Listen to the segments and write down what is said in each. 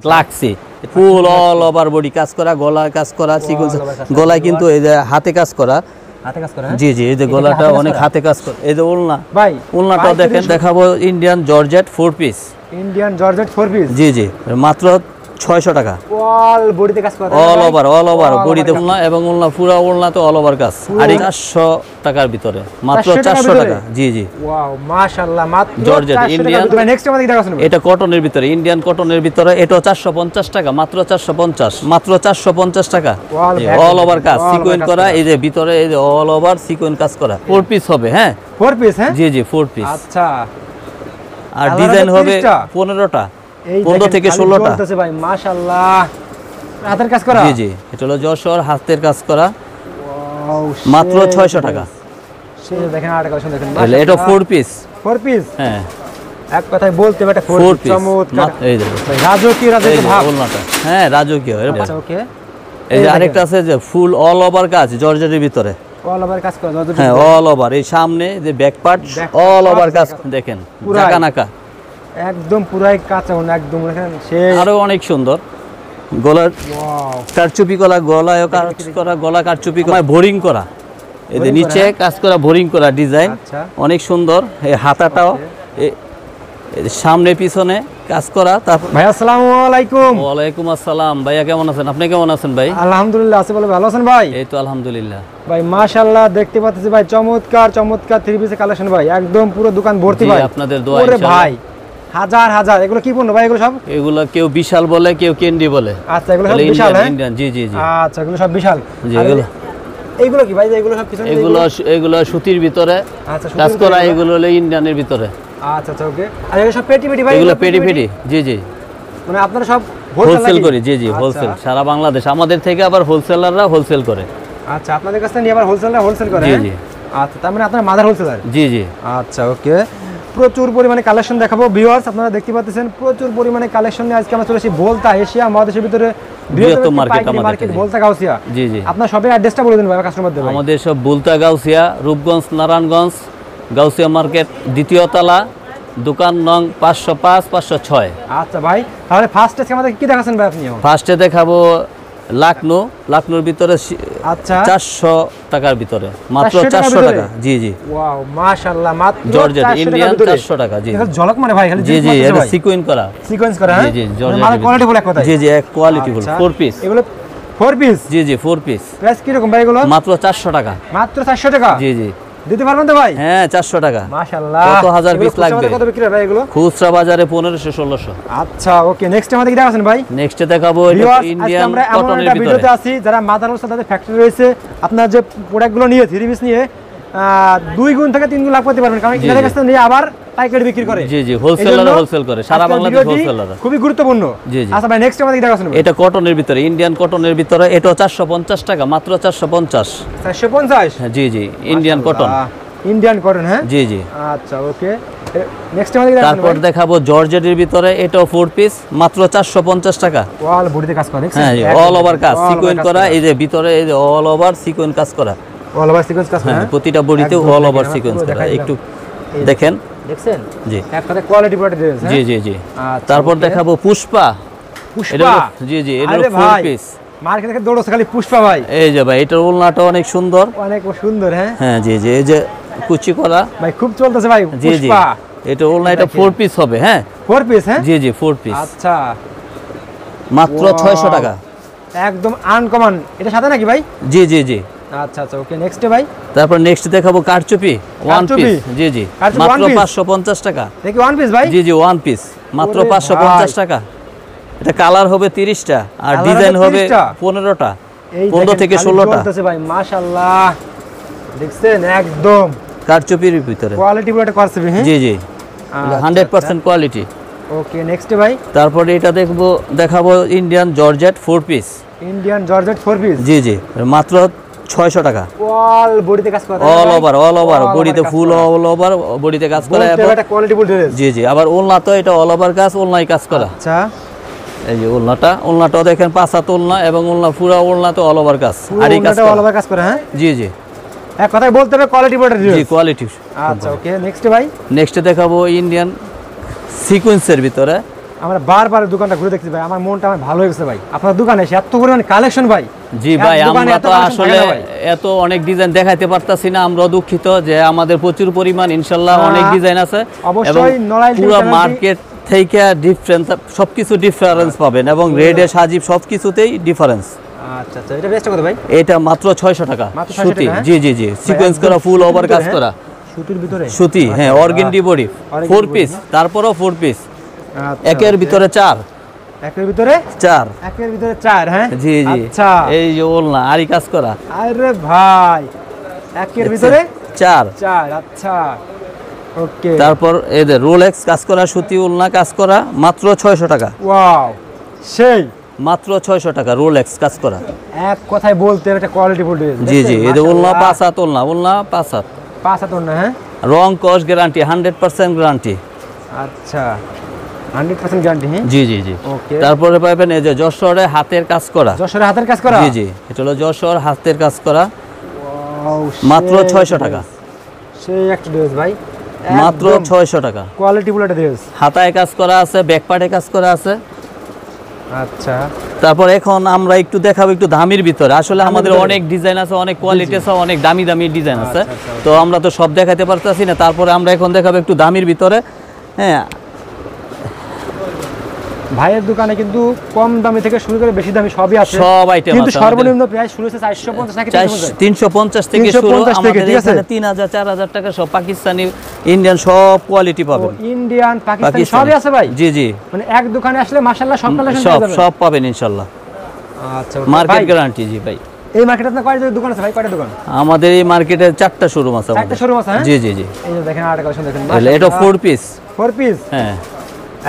লাগছে ফুল all over body কাজ করা, গলায় কাজ করা, সিকোয়েন্স গলায় কিন্তু এই যে হাতে কাজ করা, জি জি, এই যে গলাটা অনেক হাতে কাজ করা। এই যে ওলনা, ভাই ওলনাটা দেখেন, দেখাবো Indian georgette 4 piece, Indian georgette 4 piece, জি জি, মাত্র 600 টাকা। অল বডিতে কাজ করা, অল ওভার বডিতে ওলনা, এবং ওলনা পুরো ওলনাতে অল ওভার কাজ, আর 400 টাকার ভিতরে, মাত্র 400 টাকা। জি জি, ওয়াও মাশাআল্লাহ, মাত্র জর্জেট ইন্ডিয়ান। নেক্সট আমাদের দেখাছেন এটা কটনের ভিতরে, ইন্ডিয়ান কটনের ভিতরে, এটা 450 টাকা, মাত্র 450, মাত্র 450 টাকা। অল ওভার কাজ সিকোয়েন্স করা, এই যে ভিতরে এই যে অল ওভার সিকোয়েন্স কাজ করা। 4 পিস হবে, হ্যাঁ 4 পিস, হ্যাঁ জি জি 4 পিস। আচ্ছা, আর ডিজাইন হবে 15টা, 15 থেকে 16টা বলতেছে ভাই মাশাআল্লাহ, হাতের কাজ করা, জি জি, এটা হলো যশোর হাতের কাজ করা, মাত্র 600 টাকা। সেই দেখেন আরেকটা কালেকশন দেখেন, এটা 4 পিস, 4 পিস, হ্যাঁ এক কথায় বলতে এটা 4 পিস, চমৎকার। এই দেখো ভাই রাজকীয় ভাব, ওলনাটা, হ্যাঁ রাজকীয়। আচ্ছা ওকে, এই যে আরেকটা আছে যে ফুল অল ওভার কাজ জর্জেটের ভিতরে, অল ওভার কাজ করা, হ্যাঁ অল ওভার, এই সামনে যে ব্যাক পার্ট অল ওভার কাজ দেখেন, জাকা নাকা একদম পুরাই কাঁচা, একদম দেখেন সেই, আরো অনেক সুন্দর। গলার কারচুপি করা, গলায় কাজ করা, গলা কারচুপি করা, বোরিং করা, এই যে নিচে কাজ করা, বোরিং করা ডিজাইন, অনেক সুন্দর। এই হাতাটাও সামনে পিছনে কাজ করা। তারপর ভাই আসসালামু আলাইকুম। ওয়ালাইকুম আসসালাম, ভাইয়া কেমন আছেন? আপনি কেমন আছেন ভাই? আলহামদুলিল্লাহ আছি, বলে ভালো আছেন ভাই? এই তো আলহামদুলিল্লাহ ভাই মাশাআল্লাহ, দেখতে পাচ্ছি ভাই চমৎকার চমৎকার 3 পিসের কালেকশন ভাই, একদম পুরো দোকান ভর্তি ভাই, আপনাদের দোয়া ইনশাআল্লাহ। ভাই হাজার হাজার, এগুলো কি পণ্য ভাই? এগুলো সব, এগুলো কেউ বিশাল বলে, কেউ ক্যান্ডি বলে। আচ্ছা এগুলো সব বিশাল, হ্যাঁ ইন্ডিয়ান, জি জি জি, আচ্ছা এগুলো সব বিশাল। জি এগুলো কি ভাই? এগুলো সব পিছনে, এগুলো সুতির ভিতরে কাজ করা, এগুলো হলো ইন্ডিয়ানের ভিতরে। আচ্ছা আচ্ছা ওকে। আর এগুলো সব পেটি পেটি ভাই? এগুলো পেটি পেটি, জি জি, মানে আপনারা সব হোলসেল করি, জি জি হোলসেল, সারা বাংলাদেশ। আমাদের থেকে আবার হোলসেলাররা হোলসেল করে। আচ্ছা, আপনাদের কাছ থেকে নিয়ে আবার হোলসেলাররা হোলসেল করে? জি জি, আচ্ছা, তার মানে আপনারা মাদার হোলসেলার? জি জি। আচ্ছা ওকে, প্রচুর পরিমাণে কালেকশন দেখাবো ভিউয়ার্স, আপনারা দেখতে পাচ্ছেন প্রচুর পরিমাণে কালেকশন নিয়ে আজকে আমরা চলে এসেছি ভোলতা, এশিয়া মহাদেশের ভিতরে বৃহত্তম মার্কেট ভোলতা গাউসিয়া। জি জি, আপনার শপের অ্যাড্রেসটা বলে দিন ভাই কাস্টমারদের। আমাদের সব ভোলতা গাউসিয়া, রূপগঞ্জ নারায়ণগঞ্জ, গাউসিয়া মার্কেট, দ্বিতীয় তলা, দোকান নং 505 506। আচ্ছা ভাই, তাহলে ফার্স্টে আমাদের কি দেখাচ্ছেন ভাই আপনি? ফার্স্টে দেখাবো লাকনোর ভিতরে, আচ্ছা 400 টাকার ভিতরে, মাত্র 400 টাকা। জি জি, ওয়াও মাশাআল্লাহ, মাত্র জর্জেট ইন্ডিয়ান 400 টাকা। জি ঝলক মানে ভাই খালি, জি জি, এটা সিকোয়েন্স করা, হ্যাঁ জি জি, জর্জেট মানে কোয়ালিটি বলে কথা। জি জি, এক কোয়ালিটি বলে। 4 পিস, এগুলো 4 পিস? জি জি 4 পিস। প্রাইস কি রকম ভাই এগুলো? মাত্র 400 টাকা। মাত্র 400 টাকা? জি জি, দিতে পারবেন তো ভাই? হ্যাঁ 400 টাকা। মাশাআল্লাহ, কত হাজার পিস লাগবে? কত বিক্রি হয় ভাই এগুলো? খুচরা বাজারে 1500 1600। আচ্ছা ওকে, নেক্সট আমাদের কি দেখাচ্ছেন ভাই? নেক্সটে দেখাবো ইন্ডিয়ান কটনের ভিতরে। ভিডিওতে আছি যারা মাদার হোলসেল, তাদের ফ্যাক্টরি রয়েছে, আপনার যে প্রোডাক্টগুলো নিয়ে 3 পিস নিয়ে 2 গুণ থেকে 3 গুণ লাভ করতে পারবেন, কারণ এনাদের কাছে নিয়ে আবার পাইকারি বিক্রি করে। জি জি, হোলসেলাররা হোলসেল করে, সারা বাংলাদেশ হোলসেলাররা। খুবই গুরুত্বপূর্ণ। জি জি। আচ্ছা ভাই, নেক্সট আমাদের কি দেখাচ্ছেন? এটা কটনের ভিতরে, ইন্ডিয়ান কটনের ভিতরে, এটা 450 টাকা, মাত্র 450। 450? হ্যাঁ জি জি, ইন্ডিয়ান কটন, ইন্ডিয়ান কটন, হ্যাঁ জি জি। আচ্ছা ওকে, নেক্সট আমাদের কি দেখাচ্ছেন? তারপর দেখাবো জর্জেটের ভিতরে, এটাও 4 পিস, মাত্র 450 টাকা। অল বডিতে কাজ করা, হ্যাঁ অল ওভার কাজ সিকোয়েন্স করা, এই যে ভিতরে এই যে অল ওভার সিকোয়েন্স কাজ করা, অল ওভার সিকোয়েন্স কাজ করা, হ্যাঁ প্রতিটা বডিতে অল ওভার সিকোয়েন্স করা। একটু দেখেন, দেখছেন? জি, একটাতে কোয়ালিটি প্রোডাক্ট দিয়েছে। জি জি জি। তারপর দেখাবো পুষ্পা, জি জি, এটা 4 পিস। মার্কেটে থেকে দৌড়ছে খালি পুষ্পা ভাই। এই যে ভাই, এটার ওলনাটা অনেক সুন্দর, অনেক সুন্দর, হ্যাঁ হ্যাঁ জি জি, এই যে কুচি করা ভাই, খুব চলতেছে ভাই পুষ্পা। এটা ওলনা, এটা 4 পিস হবে, হ্যাঁ 4 পিস, হ্যাঁ জি জি 4 পিস। আচ্ছা, মাত্র 600 টাকা, একদম আনকমন। এটা সাথে নাকি ভাই? জি জি জি। আচ্ছা আচ্ছা ওকে, নেক্সট ভাই। তারপর নেক্সট দেখাবো কারচুপি 1 পিস, জি জি, মাত্র 550 টাকা। দেখি 1 পিস ভাই? জি জি 1 পিস, মাত্র 550 টাকা। এটা কালার হবে 30টা, আর ডিজাইন হবে 15টা, 15 থেকে 16টা। চলতেছে ভাই মাশাআল্লাহ, দেখছেন একদম কারচুপির ভিতরে কোয়ালিটি পুরো একটা কারচুপি, হ্যাঁ জি জি, 100% কোয়ালিটি। ওকে, নেক্সট ভাই। তারপরে এটা দেখাবো Indian georgette 4 piece, Indian georgette 4 piece, জি জি, মাত্র 600 টাকা। অল বডিতে কাজ করা, অল ওভার বডিতে, ফুল অল ওভার বডিতে কাজ করা, এটা কোয়ালিটি ফুল ড্রেস। জি জি, আবার ওলনা তো এটা অল ওভার কাজ, ওলনাই কাজ করা। আচ্ছা, এই যে ওলনাটাও দেখেন, পাঁচা ওলনা, এবং ওলনা পুরো ওলনাতে অল ওভার কাজ, আর এই কাজটা অল ওভার কাজ করা, হ্যাঁ জি জি, এক কথায় বলতে হবে কোয়ালিটি প্রোডাক্ট, জি কোয়ালিটি। আচ্ছা ওকে, নেক্সট ভাই। নেক্সট দেখাবো ইন্ডিয়ান সিকোয়েন্সের ভিতরে, আমরা বারবার দোকানটা ঘুরে দেখছি ভাই, আমার মনটা আমার ভালো হয়ে গেছে ভাই আপনার দোকানে এসে, এত পরিমাণ কালেকশন ভাই। জি ভাই, আমরা তো আসলে এত অনেক ডিজাইন দেখাইতে পারতাছি না, আমরা দুঃখিত যে আমাদের প্রচুর পরিমাণ ইনশাআল্লাহ অনেক ডিজাইন আছে। অবশ্যই পুরো মার্কেট থেকে ডিফারেন্স, সবকিছু ডিফারেন্স পাবেন এবং রেডে সাজিব সবকিছুতেই ডিফারেন্স। আচ্ছা আচ্ছা, এটা বেস্ট কত ভাই? এটা মাত্র 600 টাকা সুতি। জি জি জি, সিকোয়েন্স করা ফুল ওভার কাজ করা সুতির ভিতরে সুতি, হ্যাঁ অর্গেন্ডি বডি 4 পিস, তারপরও 4 পিস, একের ভিতরে 4, একের ভিতরে 4, একের ভিতরে 4। হ্যাঁ জি জি, আচ্ছা এই যে ওলনা আরি কাজ করা, আরে ভাই একের ভিতরে 4। আচ্ছা ওকে, তারপর এই যে রোলেক্স কাজ করা সুতি ওলনা কাজ করা মাত্র 600 টাকা। ওয়াও, সেই মাত্র 600 টাকা রোলেক্স কাজ করা। এক কথায় বলতে একটা কোয়ালিটি ফুল ড্রেস। জি জি, এই যে ওলনা 5 হাত, ওলনা 5 হাত, 5 হাত ওলনা। হ্যাঁ, রং কস গ্যারান্টি, 100% গ্যারান্টি। আচ্ছা 100% গ্যারান্টি। হ্যাঁ জি জি জি। ওকে, তারপরে পাবেন এই যে যশোরে হাতের কাজ করা, যশোরে হাতের কাজ করা। জি জি, এটা হলো যশোর হাতের কাজ করা, ওয়াও, মাত্র 600 টাকা। সেই একটা ড্রেস ভাই, মাত্র 600 টাকা। কোয়ালিটি ফুল একটা ড্রেস, হাতায় কাজ করা আছে, ব্যাক পার্টে কাজ করা আছে। আচ্ছা, তারপর এখন আমরা একটু দেখাবো একটু দামির ভিতরে। আসলে আমাদের অনেক ডিজাইন আছে, অনেক কোয়ালিটি আছে, অনেক দামি দামি ডিজাইন আছে, তো আমরা তো সব দেখাতে পারতেছি না। তারপরে আমরা এখন দেখাবো একটু দামির ভিতরে। হ্যাঁ, ভাইয়ের দোকানে কিন্তু কম দামি থেকে শুরু করে বেশি দামি সবই আছে, সব আইটেম আছে, কিন্তু সর্বনিম্ন প্রাইস শুরু হচ্ছে 450 নাকি 350 থেকে শুরু। আমাদের এখানে 3000 4000 টাকা সব পাকিস্তানি ইন্ডিয়ান সব কোয়ালিটি পাবেন। ইন্ডিয়ান পাকিস্তানি সবই আছে ভাই। জি জি, মানে এক দোকানে আসলে মাশাআল্লাহ সব কালেকশন পেয়ে যাবেন, সব পাবেন ইনশাআল্লাহ। আচ্ছা, মার্কেট গ্যারান্টি। জি ভাই, এই মার্কেটে আপনার কয়টা দোকান আছে ভাই? কয়টা দোকান আমাদের এই মার্কেটে 4টা শোরুম আছে। 4টা শোরুম আছে। হ্যাঁ, জি জি জি। এই যে দেখেন আরেকটা কালেকশন দেখেন, এটা 4 পিস। 4 পিস, হ্যাঁ,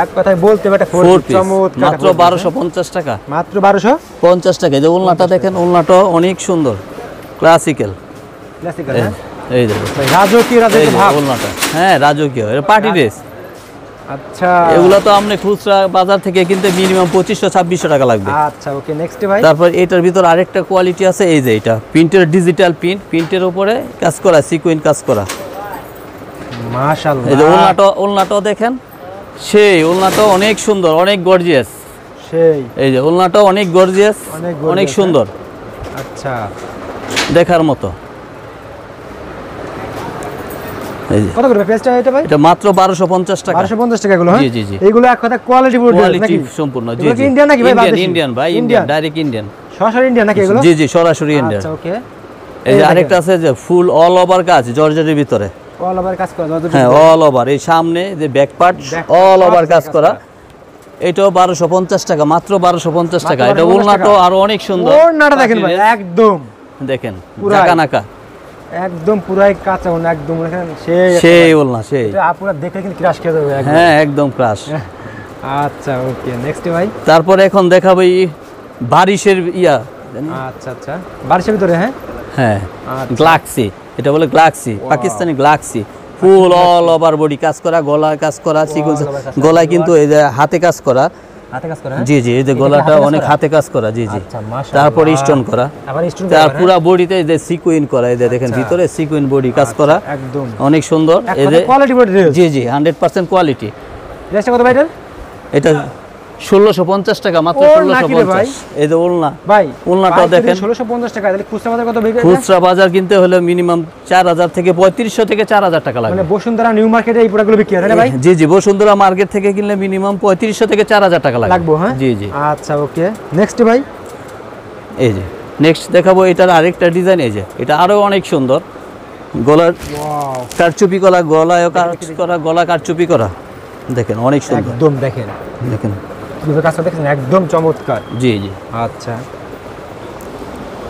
এক কথায় বলতে এটা 4 পিস চমৎকার, মাত্র 1250 টাকা। মাত্র 1250 টাকা। এই যে ওলনাটা দেখেন, ওলনাটা অনেক সুন্দর, ক্লাসিক্যাল। ক্লাসিক্যাল। হ্যাঁ, এই দেখো রাজকীয় ভাব ওলনাটা, হ্যাঁ রাজকীয়, এটা পার্টি ড্রেস। আচ্ছা, এগুলো তো আপনি খুচরা বাজার থেকে কিনতে মিনিমাম 2500-2600 টাকা লাগবে। আচ্ছা ওকে, নেক্সট ভাই। তারপর এটার ভিতর আরেকটা কোয়ালিটি আছে, এই যে এটা প্রিন্টের, ডিজিটাল প্রিন্ট, প্রিন্টের উপরে কাজ করা, সিকোয়েন্স কাজ করা। মাশাআল্লাহ, এই যে ওলনাটাও দেখেন, সেই ওলনাটা অনেক সুন্দর, অনেক গর্জিয়াস। সেই এই যে ওলনাটা অনেক গর্জিয়াস, অনেক সুন্দর, আচ্ছা দেখার মতো। এই যে কত করে প্রাইসটা এটা ভাই? এটা মাত্র 1250 টাকা। 1250 টাকা এগুলো। হ্যাঁ, জি জি জি, এগুলো এক কথা কোয়ালিটি ফুল ড্রেস নাকি? সম্পূর্ণ। জি জি, ইন্ডিয়ান নাকি ভাই? ইন্ডিয়ান ভাই, ইন্ডিয়ান, ডাইরেক্ট ইন্ডিয়ান, সরাসরি ইন্ডিয়ান নাকি এগুলো? জি জি, সরাসরি ইন্ডিয়ান। আচ্ছা ওকে, এই যে আরেকটা আছে যে ফুল অল ওভার কাজ জর্জেটের ভিতরে, অল ওভার কাজ করা। হ্যাঁ, অল ওভার, এই সামনে যে ব্যাক পার্ট অল ওভার কাজ করা। এটাও 1250 টাকা, মাত্র 1250 টাকা। এটা ওলনাটাও আরো অনেক সুন্দর। ওলনাটা দেখেন ভাই, একদম দেখেন জাকানাকা, একদম পুরাই কাঁচা ওলনা, একদম দেখেন সেই ওলনা, সেই এটা আপনারা দেখে কিন্তু ক্রাশ খেয়ে যাবে একদম। হ্যাঁ, একদম ক্রাশ। আচ্ছা ওকে, নেক্সট ভাই। তারপর এখন দেখাবো এই বারিশের ইয়া। আচ্ছা আচ্ছা, বারিশের ভিতরে। হ্যাঁ হ্যাঁ, গ্লাক্সি, এটা বলে গ্লাক্সি, পাকিস্তানি গ্লাক্সি, ফুল অল ওভার বডি কাজ করা, গলায় কাজ করা, সিকোয়েন্স, গলায় কিন্তু এই যে হাতে কাজ করা, হাতে কাজ করা। জি জি, এই যে গলাটা অনেক হাতে কাজ করা। জি জি, তারপর স্টোন করা, আবার স্টোন করা, পুরো বডিতে এই যে সিকোয়েন্স করা, এই যে দেখেন ভিতরে সিকোয়েন্স বডি কাজ করা, একদম অনেক সুন্দর। এই যে কোয়ালিটি বডি ড্রেস। জি জি, 100% কোয়ালিটি। প্রাইসটা কত ভাই এটা 1650 টাকা, মাত্র 1650। এই যে ওলনা ভাই, ওলনাটা দেখেন 1650 টাকা। তাহলে খুচরা বাজার কত বিক্রি? খুচরা বাজার কিনতে হলে মিনিমাম 4000 থেকে 3500 থেকে 4000 টাকা লাগবে। মানে বসুন্ধরা নিউ মার্কেটে এই প্রোডাক্টগুলো বিক্রি হয় না ভাই? জি জি, বসুন্ধরা মার্কেট থেকে কিনলে মিনিমাম 3500 থেকে 4000 টাকা লাগবে। হ্যাঁ, জি জি। আচ্ছা ওকে, নেক্সট ভাই। এই যে নেক্সট দেখাবো এটার আরেকটা ডিজাইন। এই যে এটা আরো অনেক সুন্দর, গলার কারচুপি করা, গলায় কাজ করা, গলা কারচুপি করা, দেখেন অনেক সুন্দর, একদম দেখেন দেখেন কিভাবে কাজটা দেখেন, একদম চমৎকার। জি জি। আচ্ছা,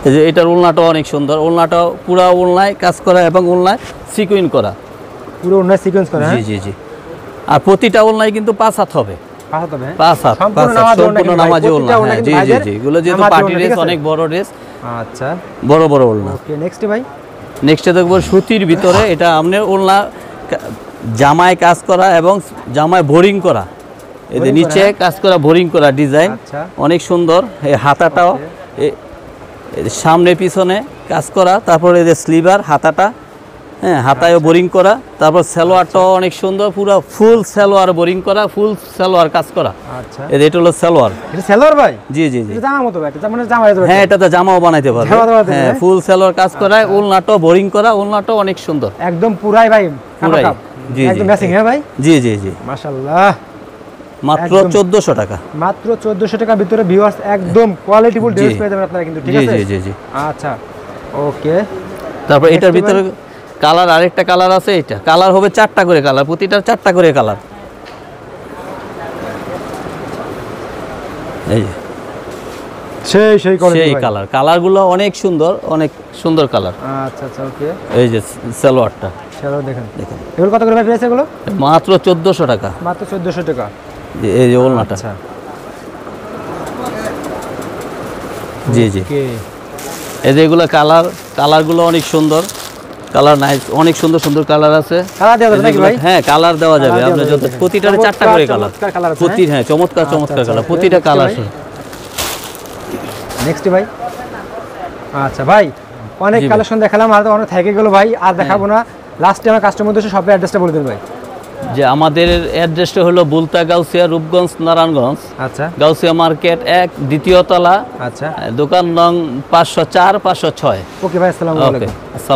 এই যে এটার ওলনাটাও অনেক সুন্দর, ওলনাটাও পুরো ওলনায় কাজ করা এবং ওলনায় সিকুইন করা, পুরো ওলনায় সিকোয়েন্স করা। জি জি জি। আর প্রতিটা ওলনায় কিন্তু 5 হাত হবে, 5 হাত, সম্পূর্ণ নামাজি ওলনা। হ্যাঁ, জি জি জি, এগুলো যেহেতু পার্টি ড্রেস, অনেক বড় ড্রেস। আচ্ছা, বড় বড় ওলনা। ওকে, নেক্সট ভাই। নেক্সটে দেখবো সুতির ভিতরে, এটা আপনার ওলনা জামায় কাজ করা এবং জামায় বোরিং করা, এই যে নিচে কাজ করা, বোরিং করা ডিজাইন, অনেক সুন্দর। এই হাতাটাও সামনে পিছনে কাজ করা, তারপরে এই যে স্লিভার, হাতাটা হ্যাঁ, হাতায়ও বোরিং করা, তারপর সালোয়ারটাও অনেক সুন্দর, পুরো ফুল সালোয়ার বোরিং করা, ফুল সালোয়ার কাজ করা। আচ্ছা, এটা হলো সালোয়ার। এটা সালোয়ার ভাই? জি জি জি। এটা জামা মতো ভাই, এটা মানে জামা হতে পারে। হ্যাঁ, এটাতে জামাও বানাইতে পারবে। হ্যাঁ, ফুল সালোয়ার কাজ করা, ওলনাটাও বোরিং করা, ওলনাটাও অনেক সুন্দর, একদম পুরাই ভাই পুরাই। জি একদম জি ম্যাচিং। হ্যাঁ ভাই, জি জি জি। মাশাআল্লাহ, মাত্র একদম 1400 টাকা। মাত্র 1400 টাকার ভিতরে ভিউয়ার্স একদম কোয়ালিটিফুল ড্রেস পেয়ে যাবেন আপনারা কিন্তু, ঠিক জি আছে? জি জি জি। আচ্ছা, ওকে। তারপর এটার ভিতরে কালার, আরেকটা কালার আছে। এটা কালার হবে 4টা করে কালার, প্রতিটার 4টা করে কালার। এই যে সেই কোয়ালিটি সেই কালার, কালারগুলো অনেক সুন্দর, অনেক সুন্দর কালার। আচ্ছা আচ্ছা, ওকে। এই যে সালোয়ারটা চলো দেখেন, দেখেন, এগুলো কত করে ভাই প্রাইস এগুলো? মাত্র 1400 টাকা। মাত্র 1400 টাকা। এই যে ওলনাটা। আচ্ছা, জি জি। ওকে। এই যে এগুলো কালারগুলো অনেক সুন্দর, কালার নাইস, অনেক সুন্দর সুন্দর কালার আছে। কালার দেওয়া যাবে নাকি ভাই? হ্যাঁ, কালার দেওয়া যাবে। কালার আপনি দেওয়া যত যাবে। প্রতিটারে 4টা করে কালার, চমৎকার কালার আছে, প্রতি, হ্যাঁ, চমৎকার চমৎকার আচ্ছা, কালার, আচ্ছা। প্রতিটা কালার। নেক্সট ভাই। আচ্ছা ভাই, অনেক জি ভাই। কালেকশন দেখালাম, আর তো অনেক থেকে গেল ভাই, আর দেখাবো না। লাস্টে আমার কাস্টমার উদ্দেশ্যে শপের অ্যাড্রেসটা বলে দিন ভাই। যে আমাদের অ্যাড্রেসটা হলো বুলতা, গাউসিয়া, রূপগঞ্জ, নারায়ণগঞ্জ। আচ্ছা গাউসিয়া মার্কেট 1, দ্বিতীয় তলা, আচ্ছা, দোকান নং 504, 506। ওকে ভাই, আসসালামু ওকে, আলাইকুম। আসসালাম।